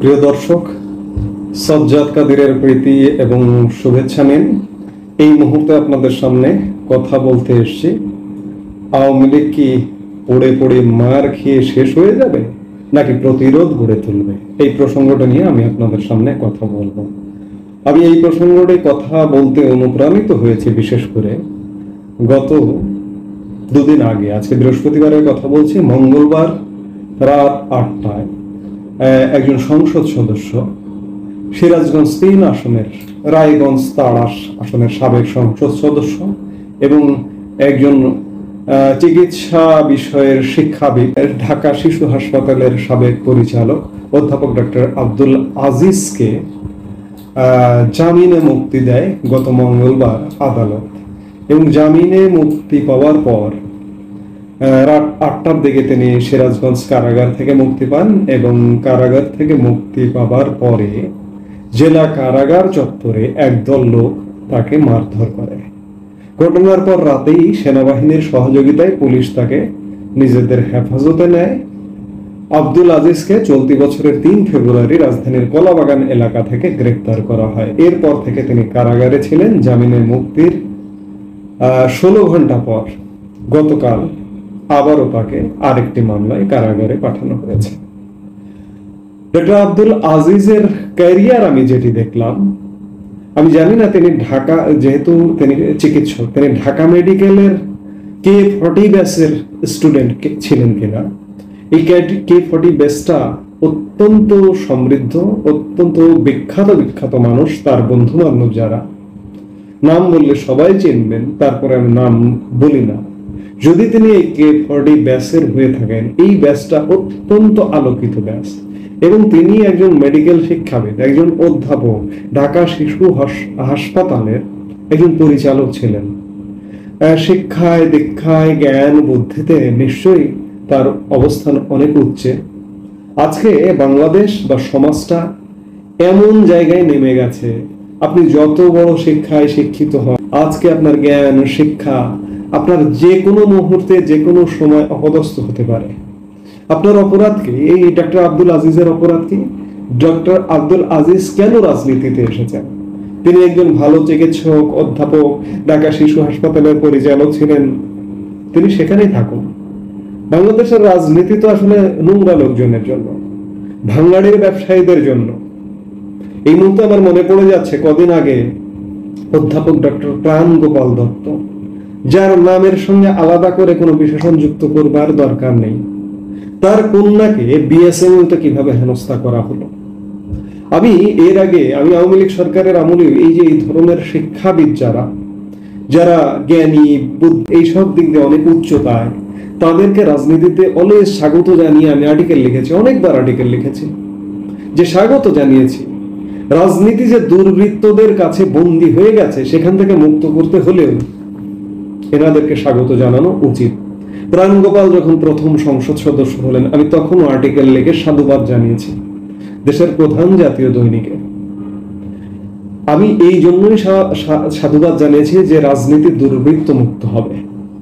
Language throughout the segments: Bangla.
প্রিয় দর্শক, সজ্জাদ কাদিরের প্রীতি এবং শুভেচ্ছা নিন। এই মুহূর্তে আপনাদের সামনে কথা বলতে এসেছি। আওয়ামী লীগ কি পড়ে পড়ে মার খেয়ে শেষ হয়ে যাবে, নাকি প্রতিরোধ গড়ে তুলবে? এই প্রসঙ্গটা নিয়ে আমি আপনাদের সামনে কথা বলবো। আমি এই প্রসঙ্গটি কথা বলতে অনুপ্রাণিত হয়েছি বিশেষ করে গত দুদিন আগে। আজকে বৃহস্পতিবারের কথা বলছি। মঙ্গলবার রাত 8টায় একজন সংসদ সদস্য, সিরাজগঞ্জ 3 আসনের রায়গঞ্জ তাড়াশ আসনের সাবেক সংসদ সদস্য এবং একজন চিকিৎসা বিষয়ের শিক্ষাবিদ, ঢাকা শিশু হাসপাতালের সাবেক পরিচালক অধ্যাপক ডক্টর আব্দুল আজিজকে জামিনে মুক্তি দেয় গত মঙ্গলবার আদালত। এবং জামিনে মুক্তি পাওয়ার পর রাত 8টার দিকে তিনি সিরাজগঞ্জ কারাগার থেকে মুক্তি পান এবং কারাগার থেকে মুক্তি পাবার পরে জেলা কারাগার চত্বরে একদল লোক তাকে মারধর করে। ঘটনার পর রাতেই সেনাবাহিনীর সহযোগিতায় পুলিশ তাকে নিজেদের হেফাজতে নেয়। আব্দুল আজিজকে চলতি বছরের 3 ফেব্রুয়ারি রাজধানীর কলাবাগান এলাকা থেকে গ্রেফতার করা হয়। এরপর থেকে তিনি কারাগারে ছিলেন। জামিনে মুক্তির 16 ঘন্টা পর গতকাল আবারও তাকে আরেকটি মামলায় কারাগারে পাঠানো হয়েছে। ডক্টর আব্দুল আজিজের ক্যারিয়ার আমি যেটি দেখলাম, আমি জানি না তিনি ঢাকা, যেহেতু তিনি চিকিৎসক, তিনি ঢাকা মেডিকেলের K40 ব্যাচের স্টুডেন্ট ছিলেন কিনা। এই K40 ব্যাচটা অত্যন্ত সমৃদ্ধ, অত্যন্ত বিখ্যাত মানুষ। তার বন্ধু বান্ধব যারা, নাম বললে সবাই চিনবেন, তারপরে আমি নাম বলি না। যদি তিনি এই K40 ব্যাচের হয়ে থাকেন, এই ব্যাচটা অত্যন্ত আলোকিত ব্যাচ এবং তিনি একজন মেডিকেল শিক্ষাবিদ, একজন অধ্যাপক, ঢাকা শিশু হাসপাতালের একজন পরিচালক ছিলেন। শিক্ষায়, দীক্ষায়, জ্ঞান বুদ্ধিতে নিশ্চয়ই তার অবস্থান অনেক উচ্চে। আজকে বাংলাদেশ বা সমাজটা এমন জায়গায় নেমে গেছে, আপনি যত বড় শিক্ষায় শিক্ষিত হন, আজকে আপনার জ্ঞান শিক্ষা আপনার যে কোনো মুহূর্তে যে কোনো সময় অপদস্থ হতে পারে। আপনার অপরাধ কি? এই ডক্টর আব্দুল আজিজের অপরাধ কি? ডক্টর আব্দুল আজিজ কেন রাজনীতিতে এসেছেন? তিনি একজন ভালো চিকিৎসক, অধ্যাপক, ঢাকা শিশু হাসপাতালের পরিচালক ছিলেন। তিনি সেখানেই থাকুন। বাংলাদেশের রাজনীতি তো আসলে নোংরা লোকজনের জন্য, ভাঙাড়ির ব্যবসায়ীদের জন্য। এই মুহূর্তে আমার মনে পড়ে যাচ্ছে কদিন আগে অধ্যাপক ডক্টর প্রাণ গোপাল দত্ত, যার নামের সঙ্গে আলাদা করে কোনো বিশেষণ যুক্ত করবার দরকার নেই, তার কন্যাকে বিএসএমএলতে কিভাবে হেনস্থা করা হলো। আমি এর আগে আওয়ামী লীগ সরকারের আমলে এই যে এই ধরনের শিক্ষাবিদ যারা জ্ঞানী, এইসব দিক দিয়ে অনেক উচ্চতায়, তাদেরকে রাজনীতিতে অনেক স্বাগত জানিয়ে আমি আর্টিকেল লিখেছি, অনেকবার আর্টিকেল লিখেছি, যে স্বাগত জানিয়েছি। রাজনীতি যে দুর্বৃত্তদের কাছে বন্দী হয়ে গেছে, সেখান থেকে মুক্ত করতে হলেও এনাদেরকে স্বাগত জানানো উচিত। প্রাণগোপাল যখন প্রথম সংসদ সদস্য হলেন, আমি তখনও আর্টিকেল লিখে সাধুবাদ জানিয়েছি দেশের প্রধান জাতীয় দৈনিকে। আমি এই জন্যই সাধুবাদ জানিয়েছি যে রাজনীতি দুর্বৃত্ত মুক্ত হবে,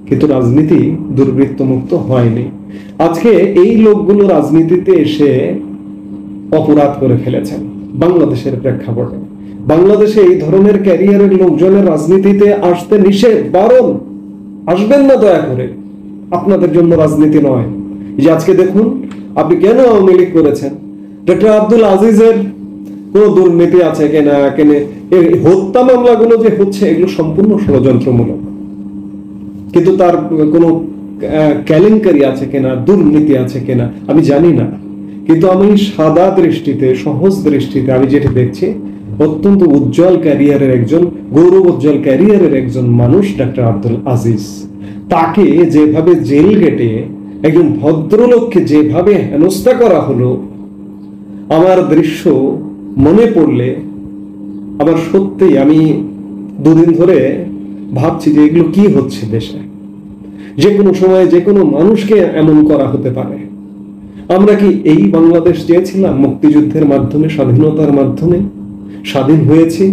কিন্তু রাজনীতি দুর্বৃত্ত মুক্ত হয়নি। আজকে এই লোকগুলো রাজনীতিতে এসে অপরাধ করে ফেলেছেন বাংলাদেশের প্রেক্ষাপটে। বাংলাদেশে এই ধরনের ক্যারিয়ারের লোকজনের রাজনীতিতে আসতে নিষেধ, বারণ। আসবেন না দয়া করে, আপনাদের জন্য রাজনীতি নয়। যে আজকে দেখুন আপনি কেন আওয়ামী লীগ করেছেন। ডক্টর আব্দুল আজিজের কোন দুর্নীতি আছে কিনা, হত্যা মামলাগুলো যে হচ্ছে, এগুলো সম্পূর্ণ ষড়যন্ত্রমূলক। কিন্তু তার কোনো কেলেঙ্কারি আছে কিনা, দুর্নীতি আছে কিনা আমি জানি না। কিন্তু আমি সাদা দৃষ্টিতে, সহজ দৃষ্টিতে আমি যেটা দেখছি, অত্যন্ত উজ্জ্বল ক্যারিয়ারের একজন, গৌরবোজ্জ্বল ক্যারিয়ারের একজন মানুষ ডক্টর আব্দুল আজিজ। তাকে যেভাবে জেল গেটে একজন ভদ্রলোককে যেভাবে হেনস্থা করা হলো, আমার দৃশ্য মনে পড়লে আবার সত্যি আমি দুদিন ধরে ভাবছি যে এগুলো কি হচ্ছে দেশে। যে কোনো সময় যে কোনো মানুষকে এমন করা হতে পারে। আমরা কি এই বাংলাদেশ চেয়েছিলাম? মুক্তিযুদ্ধের মাধ্যমে, স্বাধীনতার মাধ্যমে স্বাধীন হয়েছি।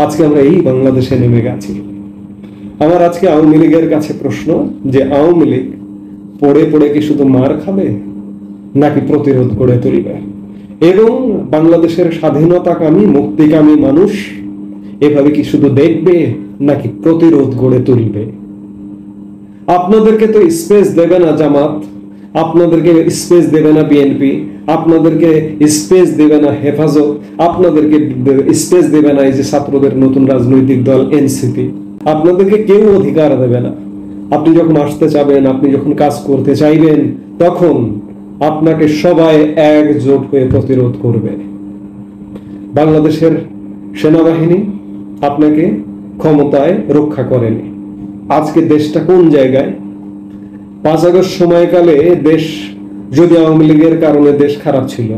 আজকে আমরা এই বাংলাদেশে নেমে গেছি। আমার আজকে আওয়ামী লীগের কাছে প্রশ্ন, যে আওয়ামী লীগ পড়ে পড়ে কি শুধু মার খাবে, নাকি প্রতিরোধ গড়ে তুলবে? এবং বাংলাদেশের স্বাধীনতাকামী মুক্তিকামী মানুষ এভাবে কি শুধু দেখবে নাকি প্রতিরোধ গড়ে তুলবে? আপনাদেরকে তো স্পেস দেবে না জামাত, আপনাদেরকে স্পেস দেবে না বিএনপি, আপনাদেরকে স্পেস দেবে না হেফাজত, আপনাদেরকে স্পেস দেবে না এই যে ছাত্রদের নতুন রাজনৈতিক দল এনসিপি। আপনাদেরকে কেউ অধিকার দেবে না। আপনি যখন আসতে চাবেন, আপনি যখন কাজ করতে চাইবেন, তখন আপনাকে সবাই একজোট হয়ে প্রতিরোধ করবে। বাংলাদেশের সেনাবাহিনী আপনাকে ক্ষমতায় রক্ষা করেনি। আজকে দেশটা কোন জায়গায়? 5 আগস্ট সময়কালে দেশ যদি আওয়ামী লীগের কারণে দেশ খারাপ ছিল,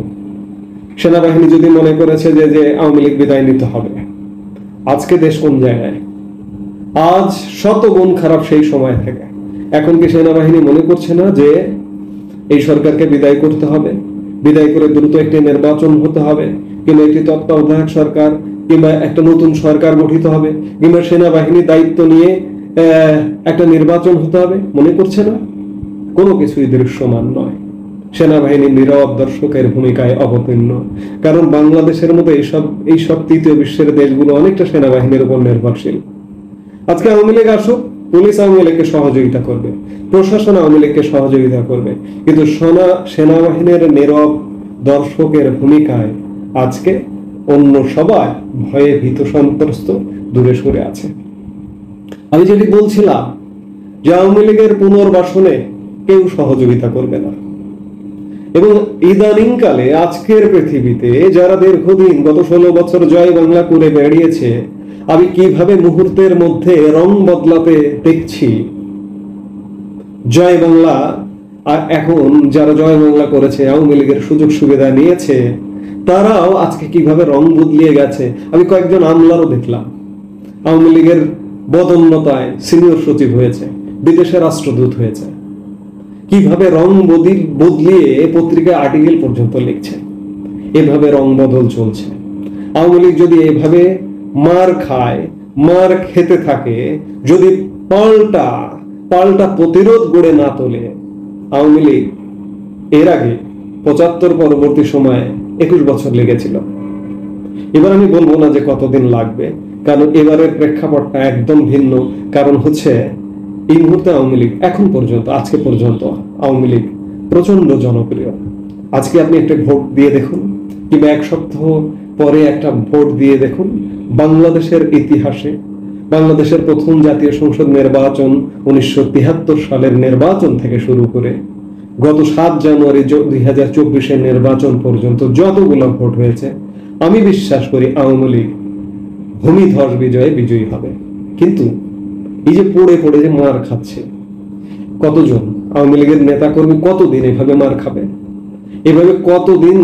সেনাবাহিনী যদি মনে করেছে যে আওয়ামী লীগ বিদায় নিতে হবে, আজকে দেশ কোন জায়গায়? আজ শতগুণ খারাপ সেই সময় থেকে। এখন কি সেনাবাহিনী মনে করছে না যে এই সরকারকে বিদায় করতে হবে, বিদায় করে দ্রুত একটি নির্বাচন হতে হবে, কিংবা একটি তত্ত্বাবধায়ক সরকার কিংবা একটা নতুন সরকার গঠিত হবে, কিংবা সেনাবাহিনীর দায়িত্ব নিয়ে একটা নির্বাচন হতে হবে? মনে করছে না? কোনো কিছুই দৃশ্যমান নয়। সেনাবাহিনী নীরব দর্শকের ভূমিকায় অবতীর্ণ। কারণ বাংলাদেশের মতো এইসব তৃতীয় বিশ্বের দেশগুলো অনেকটা সেনাবাহিনীর উপর নির্ভরশীল। আজকে আওয়ামী লীগ আসুক, পুলিশ আওয়ামী লীগকে সহযোগিতা করবে, প্রশাসন আওয়ামী লীগকে সহযোগিতা করবে, কিন্তু সেনাবাহিনীর নীরব দর্শকের ভূমিকায় আজকে অন্য সবাই ভয়ে ভীত সন্ত্রস্ত দূরে সরে আছে। আমি যেটি বলছিলাম যে আওয়ামী লীগের পুনর্বাসনে কেউ সহযোগিতা করবে না। এবং ইদানিংকালে আজকের পৃথিবীতে যারা দীর্ঘদিন গত 16 বছর জয় বাংলা করে বেরিয়েছে, আমি কিভাবে মুহূর্তের মধ্যে রং বদলাতে দেখছি। জয় বাংলা এখন যারা জয় বাংলা করেছে, আওয়ামী লীগের সুযোগ সুবিধা নিয়েছে, তারাও আজকে কিভাবে রং বদলিয়ে গেছে। আমি কয়েকজন আমলারও দেখলাম আওয়ামী লীগের বদন্যতায় সিনিয়র সচিব হয়েছে, বিদেশে রাষ্ট্রদূত হয়েছে, কিভাবে রং বদলিয়ে পত্রিকা আর্টিকেল পর্যন্ত লিখছে। এভাবে রং বদল চলছে। আওয়ামী লীগ যদি এভাবে মার খায়, মার খেতে থাকে, যদি পাল্টা প্রতিরোধ গড়ে না তোলে, আওয়ামী লীগ এর আগে 75 পরবর্তী সময়ে 21 বছর লেগেছিল। এবার আমি বলবো না যে কতদিন লাগবে, কারণ এবারের প্রেক্ষাপটটা একদম ভিন্ন। কারণ হচ্ছে এই মুহূর্তে আওয়ামী লীগ এখন পর্যন্ত, আজকে পর্যন্ত আওয়ামী লীগ প্রচন্ড জনপ্রিয়। আজকে আপনি একটা ভোট দিয়ে দেখুন, কিংবা 1 সপ্তাহ পরে একটা ভোট দিয়ে দেখুন, বাংলাদেশের ইতিহাসে বাংলাদেশের প্রথম জাতীয় সংসদ নির্বাচন 1973 সালের নির্বাচন থেকে শুরু করে গত 7 জানুয়ারি 2024 নির্বাচন পর্যন্ত যতগুলো ভোট হয়েছে, আমি বিশ্বাস করি আওয়ামী লীগ ভূমিধস বিজয়ে বিজয়ী হবে। কিন্তু এই যে পড়ে পড়ে যে মার খাচ্ছে, কতজন আওয়ামী লীগের নেতাকর্মী কতদিন এভাবে মার খাবে? এভাবে কতদিন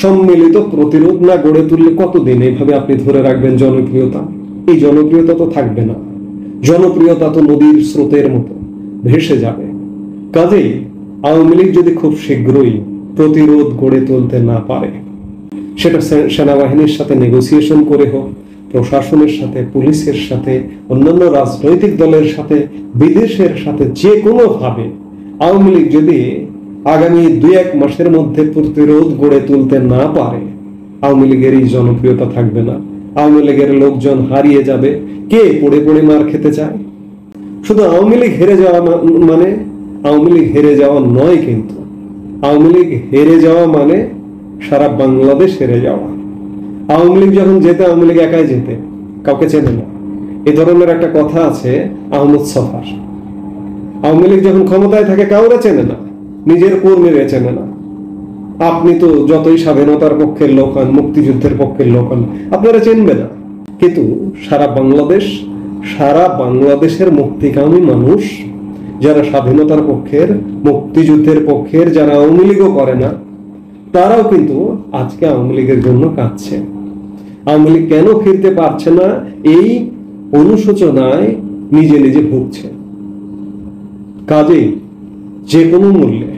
সম্মিলিত প্রতিরোধ না গড়ে তুললে কতদিন এভাবে আপনি ধরে রাখবেন জনপ্রিয়তা? এই জনপ্রিয়তা তো থাকবে না। জনপ্রিয়তা তো নদীর স্রোতের মতো ভেসে যাবে। কাজেই আওয়ামী লীগ যদি খুব শীঘ্রই প্রতিরোধ গড়ে তুলতে না পারে, সেটা সেনাবাহিনীর সাথে নেগোসিয়েশন করে হোক, প্রশাসনের সাথে, পুলিশের সাথে, অন্যান্য রাজনৈতিক দলের সাথে, বিদেশের সাথে, যে কোনো ভাবে আওয়ামী লীগ যদি আগামী 2-1 মাসের মধ্যে প্রতিরোধ গড়ে তুলতে না পারে, আওয়ামী লীগের এই জনপ্রিয়তা থাকবে না। আওয়ামী লীগের লোকজন হারিয়ে যাবে। কে পড়ে পড়ে মার খেতে চায়? শুধু আওয়ামী লীগ হেরে যাওয়া মানে আওয়ামী লীগ হেরে যাওয়া নয়, কিন্তু আওয়ামী লীগ হেরে যাওয়া মানে সারা বাংলাদেশ হেরে যাওয়া। আওয়ামী লীগ যখন যেতে, আওয়ামী লীগ একাই যেতে, কাউকে চেনে না। এই ধরনের একটা কথা আছে আহমদ সফার। আওয়ামী লীগ যখন ক্ষমতায় থাকে কাউরে চেনে না, নিজের কর্মীরা চেনে না। আপনি তো যতই স্বাধীনতার পক্ষের লোক হন, মুক্তিযুদ্ধের পক্ষের লোক হন, আপনারা চিনবে না। কিন্তু সারা বাংলাদেশের মুক্তিকামী মানুষ, যারা স্বাধীনতার পক্ষের, মুক্তিযুদ্ধের পক্ষের, যারা আওয়ামী লীগও করে না, তারাও কিন্তু আজকে আওয়ামী লীগের জন্য কাঁদছে। আওয়ামী লীগ কেন ফিরতে পারছে না, এই অনুশোচনায় নিজে নিজে ভুগছে। কাজেই যে কোনো মূল্যে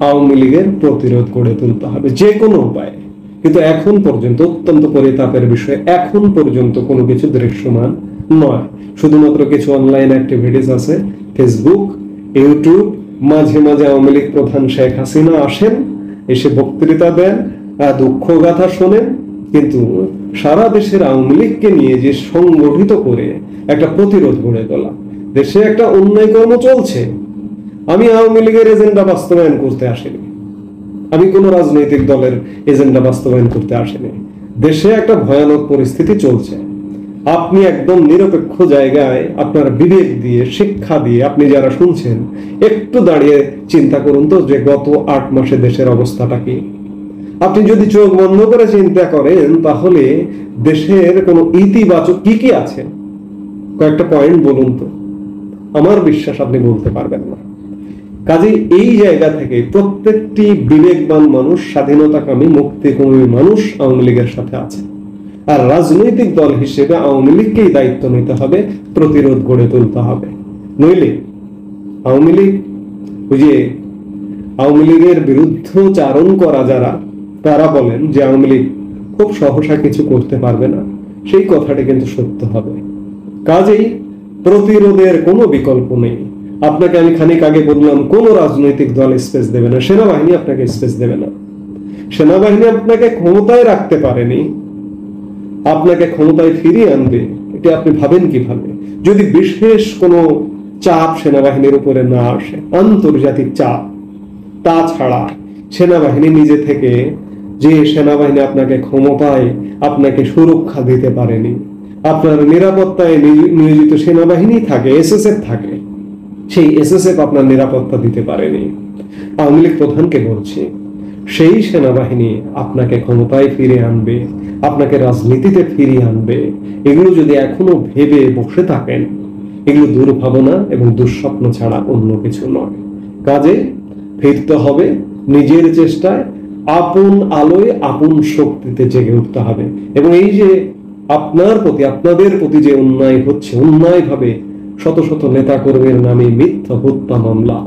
আওয়ামী লীগের প্রতিরোধ গড়ে তুলতে হবে, যে কোনো উপায়ে। কিন্তু এখন পর্যন্ত, অত্যন্ত পরিতাপের বিষয়, এখন পর্যন্ত কোনো কিছু দৃশ্যমান নয়। শুধুমাত্র কিছু অনলাইন অ্যাক্টিভিটিস আছে, ফেসবুক, ইউটিউব। মাঝে মাঝে আওয়ামী লীগ প্রধান শেখ হাসিনা আসেন, এসে বক্তৃতা দেন, দুঃখ গাথা শোনেন, কিন্তু সারা দেশের আওয়ামী লীগকে নিয়ে যে সংগঠিত করে একটা প্রতিরোধ গড়ে তোলা, দেশে একটা অন্যায় কর্ম চলছে। আমি আওয়ামী লীগের এজেন্ডা বাস্তবায়ন করতে আসিনি, আমি কোন রাজনৈতিক দলের এজেন্ডা বাস্তবায়ন করতে আসিনি। দেশে একটা ভয়ানক পরিস্থিতি চলছে, আপনি একদম নিরপেক্ষ জায়গায় আপনার বিবেক দিয়ে, শিক্ষা দিয়ে আপনি যারা শুনছেন, একটু দাঁড়িয়ে চিন্তা করুন তো যে গত 8 মাসে দেশের অবস্থাটা কি। আপনি যদি চোখ বন্ধ করে চিন্তা করেন তাহলে দেশের কোনো ইতিবাচক কি কি আছে, কয়েকটা পয়েন্ট বলুন তো। আমার বিশ্বাস আপনি বলতে পারবেন না। কাজে এই জায়গা থেকে প্রত্যেকটি বিবেকবান মানুষ, স্বাধীনতাকামী, মুক্তিকামী মানুষ আওয়ামী লীগের সাথে আছে। আর রাজনৈতিক দল হিসেবে আওয়ামী লীগকেই দায়িত্ব নিতে হবে, প্রতিরোধ গড়ে তুলতে হবে। নইলে আওয়ামী লীগ, ওই যে আওয়ামী লীগের বিরুদ্ধচারণ করা যারা, তারা বলেন যে আওয়ামী লীগ খুব সহসা কিছু করতে পারবে না, সেই কথাটি কিন্তু সত্য হবে। কাজেই প্রতিরোধের কোনো বিকল্প নেই। আপনাকে আমি খানিক আগে বললাম, কোন রাজনৈতিক দল স্পেস দেবে না, সেনাবাহিনী আপনাকে স্পেস দেবে না। সেনাবাহিনী আপনাকে ক্ষমতায় রাখতে পারেনি, আপনাকে ক্ষমতায় ফিরিয়ে আনবে এটা আপনি ভাবেন কিভাবে? যদি বিশেষ কোনো চাপ সেনাবাহিনীর উপরে না আসে, আন্তর্জাতিক চাপ, তাছাড়া সেনাবাহিনী নিজে থেকে, যে সেনাবাহিনী আপনাকে ক্ষমতায়, আপনাকে সুরক্ষা দিতে পারেনি, আপনার নিরাপত্তায় নিয়োজিত সেনাবাহিনী থাকে, এসএসএফ থাকে, সেই এসএসএফ আপনার নিরাপত্তা দিতে পারেনি। আওয়ামী লীগ প্রধানকে বলছি, সেই সেনাবাহিনী আপনাকে ক্ষমতায় ফিরে আনবে, আপনাকে রাজনীতিতে ফিরিয়ে আনবে, এগুলো যদি এখনো ভেবে বসে থাকেন, এগুলো দুর্ভাবনা এবং দুঃস্বপ্ন ছাড়া অন্য কিছু নয়। কাজে ফিরতে হবে নিজের চেষ্টায়, আপন আলোয় আপন শক্তিতে জেগে উঠতে হবে। এবং এই যে আপনার প্রতি, আপনাদের প্রতি যে অন্যায় হচ্ছে, অন্যায় ভাবে শত শত নেতা কর্মীর নামে মিথ্যা হত্যা মামলা,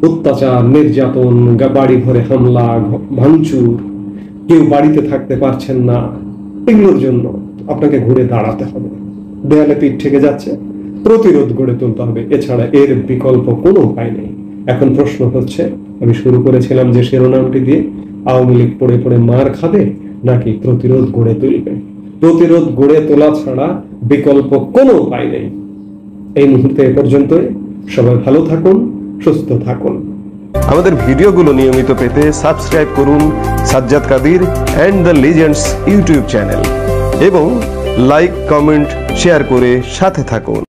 অত্যাচার, নির্যাতন, বাড়ি ঘরে হামলা, ভাঙচুর, কেউ বাড়িতে থাকতে পারছেন না, এগুলোর জন্য আপনাকে ঘুরে দাঁড়াতে হবে। দেয়ালে পিঠ ঠেকে যাচ্ছে, প্রতিরোধ গড়ে তুলতে হবে, এছাড়া এর বিকল্প কোনো উপায় নেই। এখন প্রশ্ন হচ্ছে, আমি শুরু করেছিলাম যে শিরোনামটি দিয়ে, আওয়ামী লীগ পড়ে পড়ে মার খাবে নাকি প্রতিরোধ গড়ে তুলবে? প্রতিরোধ গড়ে তোলা ছাড়া বিকল্প কোনো উপায় নেই। এই মুহূর্তে এ পর্যন্তই। সবাই ভালো থাকুন, সুস্থ থাকুন। আমাদের ভিডিওগুলো নিয়মিত পেতে সাবস্ক্রাইব করুন Sajjad Kadir and the legends YouTube channel এবং লাইক, কমেন্ট, শেয়ার করে সাথে থাকুন।